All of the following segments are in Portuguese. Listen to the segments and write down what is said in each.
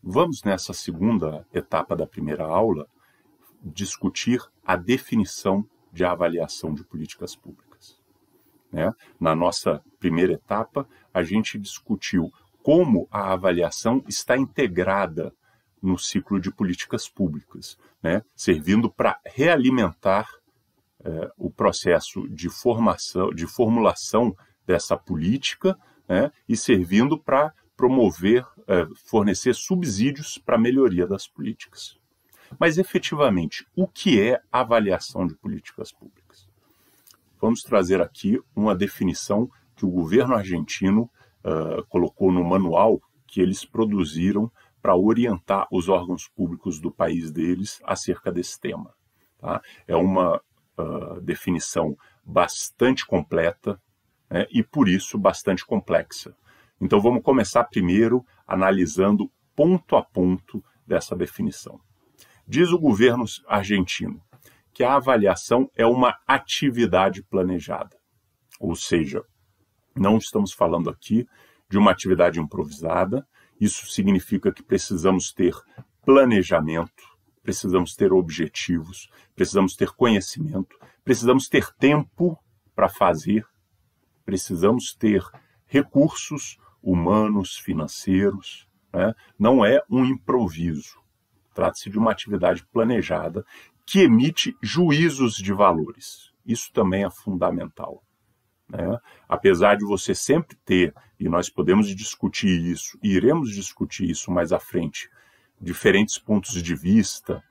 Vamos, nessa segunda etapa da primeira aula, discutir a definição de avaliação de políticas públicas. Na nossa primeira etapa, a gente discutiu como a avaliação está integrada no ciclo de políticas públicas, servindo para realimentar o processo de formulação dessa política, e servindo para promover, fornecer subsídios para a melhoria das políticas. Mas, efetivamente, o que é avaliação de políticas públicas? Vamos trazer aqui uma definição que o governo argentino colocou no manual que eles produziram para orientar os órgãos públicos do país deles acerca desse tema. Tá? É uma definição bastante completa, e, por isso, bastante complexa. Então, vamos começar primeiro analisando ponto a ponto dessa definição. Diz o governo argentino que a avaliação é uma atividade planejada. Ou seja, não estamos falando aqui de uma atividade improvisada. Isso significa que precisamos ter planejamento, precisamos ter objetivos, precisamos ter conhecimento, precisamos ter tempo para fazer, precisamos ter recursos humanos, financeiros. Não é um improviso. Trata-se de uma atividade planejada que emite juízos de valores. Isso também é fundamental. Apesar de você sempre ter, e nós podemos discutir isso, e iremos discutir isso mais à frente, diferentes pontos de vista,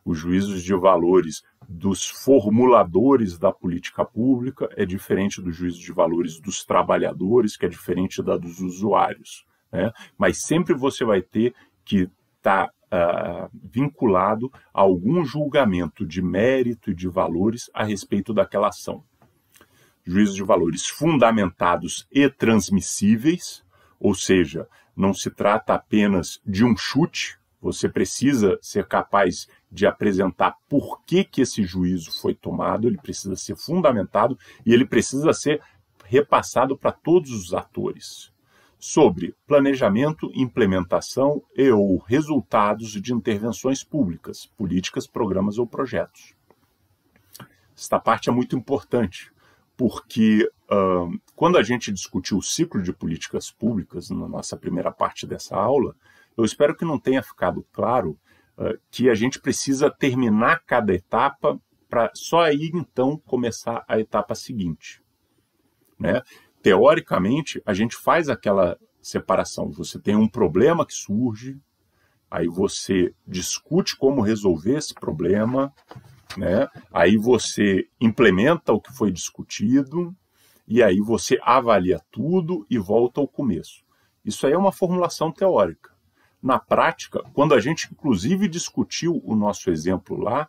os juízos de valores dos formuladores da política pública é diferente do juízo de valores dos trabalhadores, que é diferente da dos usuários. Mas sempre você vai ter que estar vinculado a algum julgamento de mérito e de valores a respeito daquela ação. Juízos de valores fundamentados e transmissíveis, ou seja, não se trata apenas de um chute, você precisa ser capaz de apresentar por que esse juízo foi tomado, ele precisa ser fundamentado e ele precisa ser repassado para todos os atores. Sobre planejamento, implementação e ou resultados de intervenções públicas, políticas, programas ou projetos. Esta parte é muito importante, porque quando a gente discutiu o ciclo de políticas públicas, na nossa primeira parte dessa aula, eu espero que não tenha ficado claro que a gente precisa terminar cada etapa para só aí, então, começar a etapa seguinte. Teoricamente, a gente faz aquela separação. Você tem um problema que surge, aí você discute como resolver esse problema, aí você implementa o que foi discutido, e aí você avalia tudo e volta ao começo. Isso aí é uma formulação teórica. Na prática, quando a gente, inclusive, discutiu o nosso exemplo lá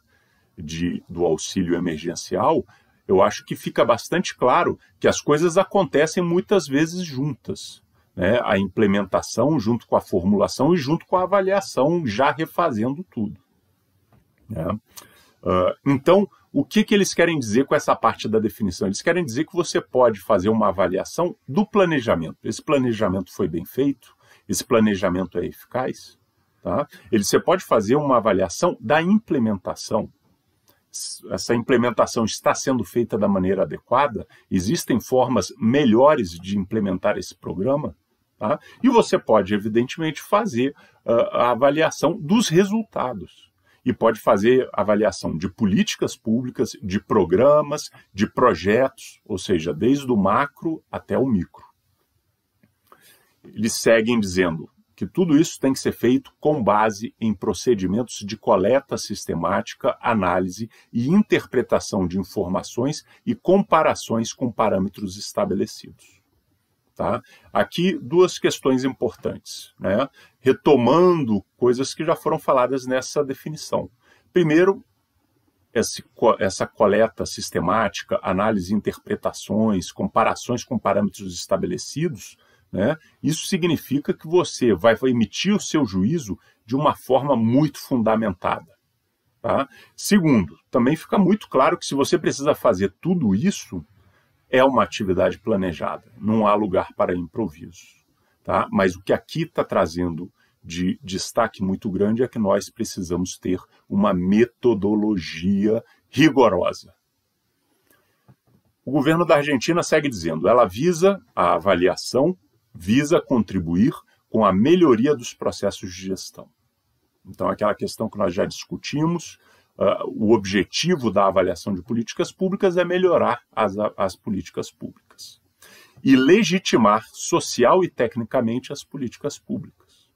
do auxílio emergencial, eu acho que fica bastante claro que as coisas acontecem muitas vezes juntas. A implementação junto com a formulação e junto com a avaliação, já refazendo tudo. Então, o que eles querem dizer com essa parte da definição? Eles querem dizer que você pode fazer uma avaliação do planejamento. Esse planejamento foi bem feito? Esse planejamento é eficaz? Você pode fazer uma avaliação da implementação. Essa implementação está sendo feita da maneira adequada? Existem formas melhores de implementar esse programa? E você pode, evidentemente, fazer a avaliação dos resultados. E pode fazer avaliação de políticas públicas, de programas, de projetos, ou seja, desde o macro até o micro. Eles seguem dizendo que tudo isso tem que ser feito com base em procedimentos de coleta sistemática, análise e interpretação de informações e comparações com parâmetros estabelecidos. Aqui duas questões importantes, retomando coisas que já foram faladas nessa definição. Primeiro, essa coleta sistemática, análise e interpretações, comparações com parâmetros estabelecidos, isso significa que você vai emitir o seu juízo de uma forma muito fundamentada. Segundo, também fica muito claro que se você precisa fazer tudo isso, é uma atividade planejada, não há lugar para improviso. Mas o que aqui está trazendo de destaque muito grande é que nós precisamos ter uma metodologia rigorosa. O governo da Argentina segue dizendo, ela visa a avaliação, visa contribuir com a melhoria dos processos de gestão. Então, aquela questão que nós já discutimos, o objetivo da avaliação de políticas públicas é melhorar as políticas públicas e legitimar social e tecnicamente as políticas públicas.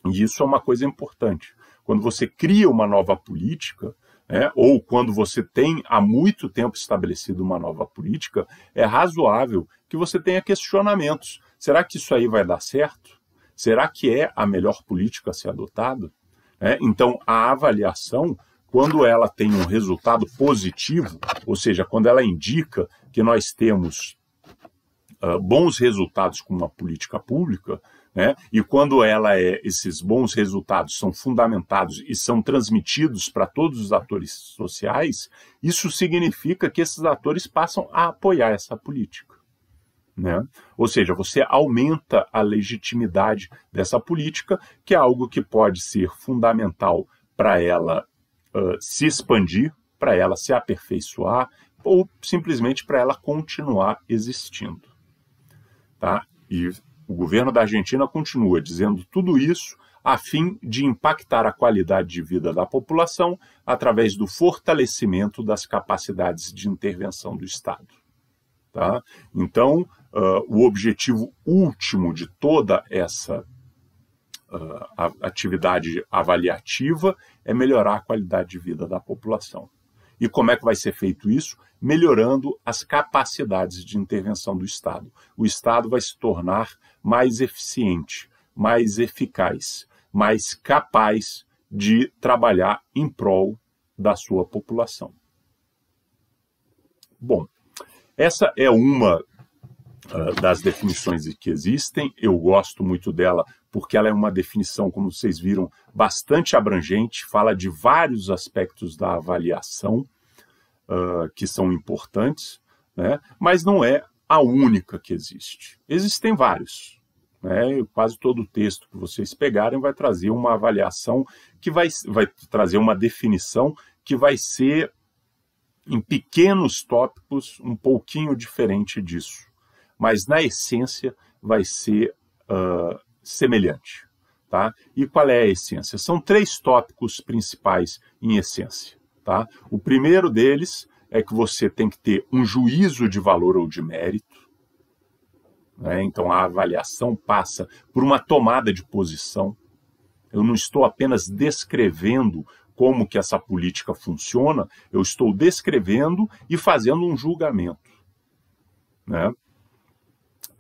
E isso é uma coisa importante. Quando você cria uma nova política, ou quando você tem há muito tempo estabelecido uma nova política, é razoável que você tenha questionamentos. Será que isso aí vai dar certo? Será que é a melhor política a ser adotada? Então, a avaliação, quando ela tem um resultado positivo, ou seja, quando ela indica que nós temos bons resultados com uma política pública, e quando esses bons resultados são fundamentados e são transmitidos para todos os atores sociais, isso significa que esses atores passam a apoiar essa política. Ou seja, você aumenta a legitimidade dessa política, que é algo que pode ser fundamental para ela se expandir, para ela se aperfeiçoar, ou simplesmente para ela continuar existindo. Tá? E o governo da Argentina continua dizendo tudo isso a fim de impactar a qualidade de vida da população através do fortalecimento das capacidades de intervenção do Estado. Tá? Então, o objetivo último de toda essa atividade avaliativa é melhorar a qualidade de vida da população. E como é que vai ser feito isso? Melhorando as capacidades de intervenção do Estado. O Estado vai se tornar mais eficiente, mais eficaz, mais capaz de trabalhar em prol da sua população. Bom, essa é uma das definições que existem. Eu gosto muito dela porque ela é uma definição, como vocês viram, bastante abrangente, fala de vários aspectos da avaliação que são importantes, mas não é a única que existe. Existem vários. Quase todo o texto que vocês pegarem vai trazer uma avaliação que vai trazer uma definição que vai ser, em pequenos tópicos, um pouquinho diferente disso. Mas, na essência, vai ser semelhante. Tá? E qual é a essência? São 3 tópicos principais em essência. Tá? O primeiro deles é que você tem que ter um juízo de valor ou de mérito. Então, a avaliação passa por uma tomada de posição. Eu não estou apenas descrevendo como que essa política funciona, eu estou descrevendo e fazendo um julgamento.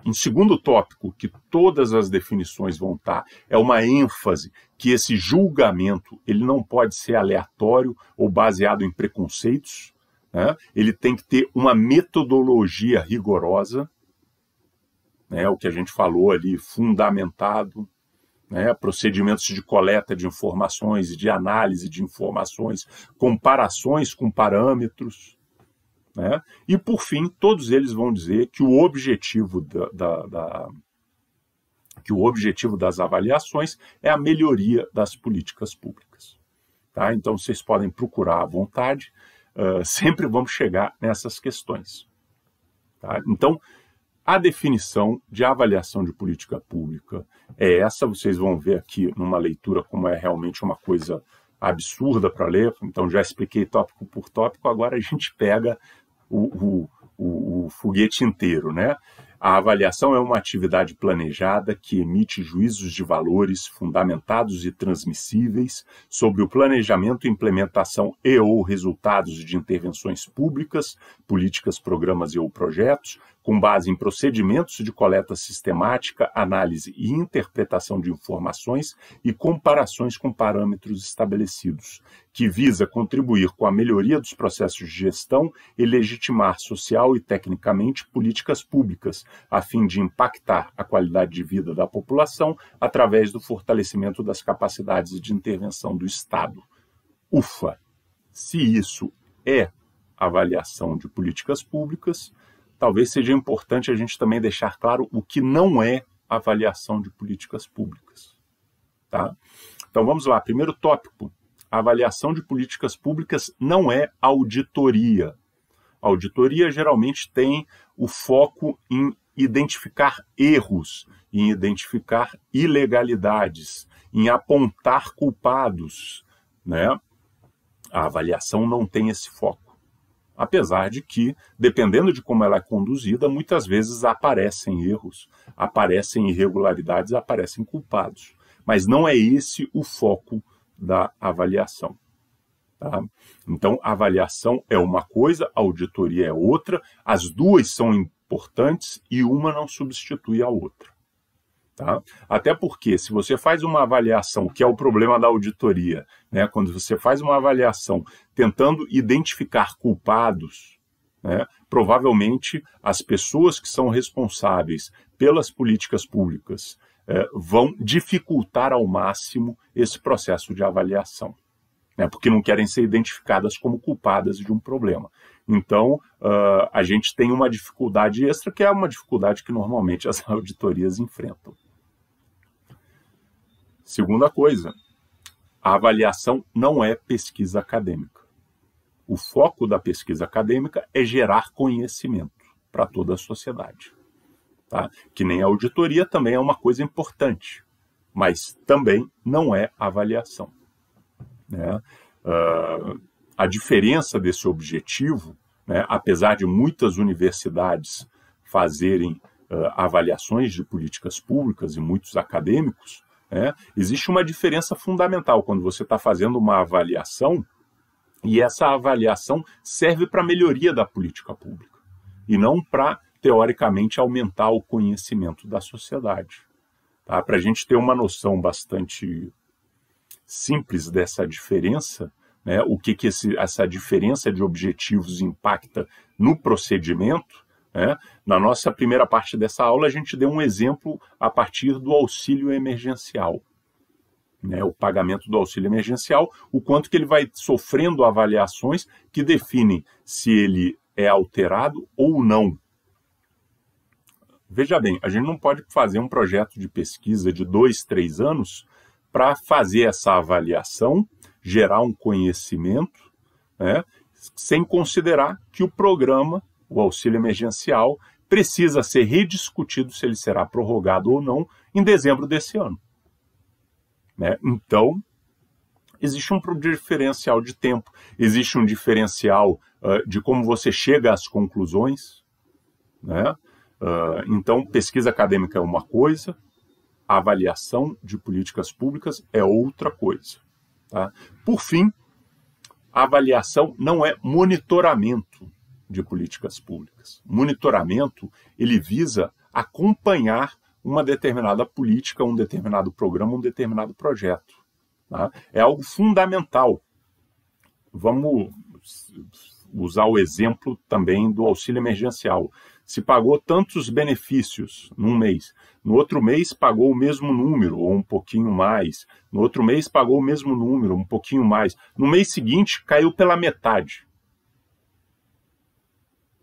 Um segundo tópico, que todas as definições vão estar, é uma ênfase que esse julgamento ele não pode ser aleatório ou baseado em preconceitos. Ele tem que ter uma metodologia rigorosa, o que a gente falou ali, fundamentado, procedimentos de coleta de informações, de análise de informações, comparações com parâmetros. E, por fim, todos eles vão dizer que o objetivo das avaliações é a melhoria das políticas públicas. Tá? Então, vocês podem procurar à vontade, sempre vamos chegar nessas questões. Tá? Então, a definição de avaliação de política pública é essa, vocês vão ver aqui numa leitura como é realmente uma coisa absurda para ler, então já expliquei tópico por tópico, agora a gente pega o foguete inteiro, A avaliação é uma atividade planejada que emite juízos de valores fundamentados e transmissíveis sobre o planejamento, implementação e ou resultados de intervenções públicas, políticas, programas e ou projetos, com base em procedimentos de coleta sistemática, análise e interpretação de informações e comparações com parâmetros estabelecidos, que visa contribuir com a melhoria dos processos de gestão e legitimar social e tecnicamente políticas públicas, a fim de impactar a qualidade de vida da população através do fortalecimento das capacidades de intervenção do Estado. Ufa! Se isso é avaliação de políticas públicas, talvez seja importante a gente também deixar claro o que não é avaliação de políticas públicas. Tá? Então vamos lá, primeiro tópico. A avaliação de políticas públicas não é auditoria. A auditoria geralmente tem o foco em identificar erros, em identificar ilegalidades, em apontar culpados, né? A avaliação não tem esse foco. Apesar de que, dependendo de como ela é conduzida, muitas vezes aparecem erros, aparecem irregularidades, aparecem culpados. Mas não é esse o foco da avaliação. Tá? Então, a avaliação é uma coisa, a auditoria é outra, as duas são importantes e uma não substitui a outra. Tá? Até porque, se você faz uma avaliação, que é o problema da auditoria, né? Quando você faz uma avaliação tentando identificar culpados, né? Provavelmente as pessoas que são responsáveis pelas políticas públicas vão dificultar ao máximo esse processo de avaliação, né? Porque não querem ser identificadas como culpadas de um problema. Então, a gente tem uma dificuldade extra, que é uma dificuldade que normalmente as auditorias enfrentam. Segunda coisa, a avaliação não é pesquisa acadêmica. O foco da pesquisa acadêmica é gerar conhecimento para toda a sociedade. Tá? Que nem a auditoria também é uma coisa importante, mas também não é avaliação. Né? A diferença desse objetivo, né, apesar de muitas universidades fazerem avaliações de políticas públicas e muitos acadêmicos, existe uma diferença fundamental quando você está fazendo uma avaliação e essa avaliação serve para a melhoria da política pública e não para, teoricamente, aumentar o conhecimento da sociedade. Tá? Para a gente ter uma noção bastante simples dessa diferença, né, o que essa diferença de objetivos impacta no procedimento, né? Na nossa primeira parte dessa aula, a gente deu um exemplo a partir do auxílio emergencial. Né? O pagamento do auxílio emergencial, o quanto que ele vai sofrendo avaliações que definem se ele é alterado ou não. Veja bem, a gente não pode fazer um projeto de pesquisa de 2, 3 anos para fazer essa avaliação, gerar um conhecimento, né, sem considerar que o programa, o auxílio emergencial, precisa ser rediscutido se ele será prorrogado ou não em dezembro desse ano. Né? Então, existe um diferencial de tempo, existe um diferencial de como você chega às conclusões. Né? Então, pesquisa acadêmica é uma coisa, a avaliação de políticas públicas é outra coisa. Tá? Por fim, a avaliação não é monitoramento de políticas públicas. Monitoramento, ele visa acompanhar uma determinada política, um determinado programa, um determinado projeto. Tá? É algo fundamental. Vamos usar o exemplo também do auxílio emergencial. Se pagou tantos benefícios num mês, no outro mês pagou o mesmo número ou um pouquinho mais, no outro mês pagou o mesmo número, um pouquinho mais, no mês seguinte caiu pela metade.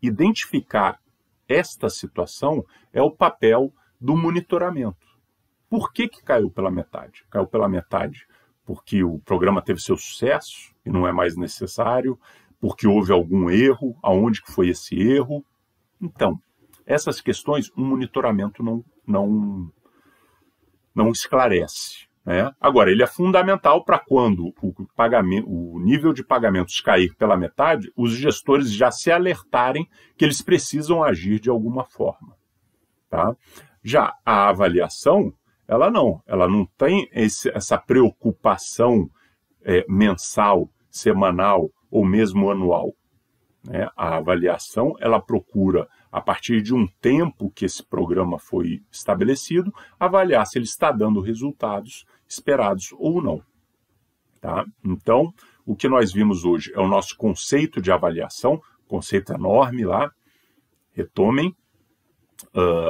Identificar esta situação é o papel do monitoramento. Por que caiu pela metade? Caiu pela metade porque o programa teve seu sucesso e não é mais necessário, porque houve algum erro, aonde que foi esse erro? Então, essas questões, um monitoramento não esclarece. Né? Agora, ele é fundamental para quando o nível de pagamentos cair pela metade, os gestores já se alertarem que eles precisam agir de alguma forma. Tá? Já a avaliação, ela não tem essa preocupação mensal, semanal ou mesmo anual. Né? A avaliação, ela procura, a partir de um tempo que esse programa foi estabelecido, avaliar se ele está dando resultados esperados ou não. Tá? Então, o que nós vimos hoje é o nosso conceito de avaliação, conceito enorme lá, retomem,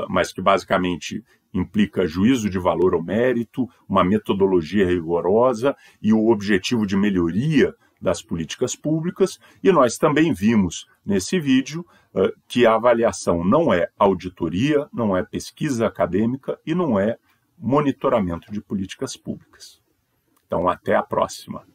mas que basicamente implica juízo de valor ao mérito, uma metodologia rigorosa e o objetivo de melhoria das políticas públicas, e nós também vimos nesse vídeo que a avaliação não é auditoria, não é pesquisa acadêmica e não é monitoramento de políticas públicas. Então, até a próxima.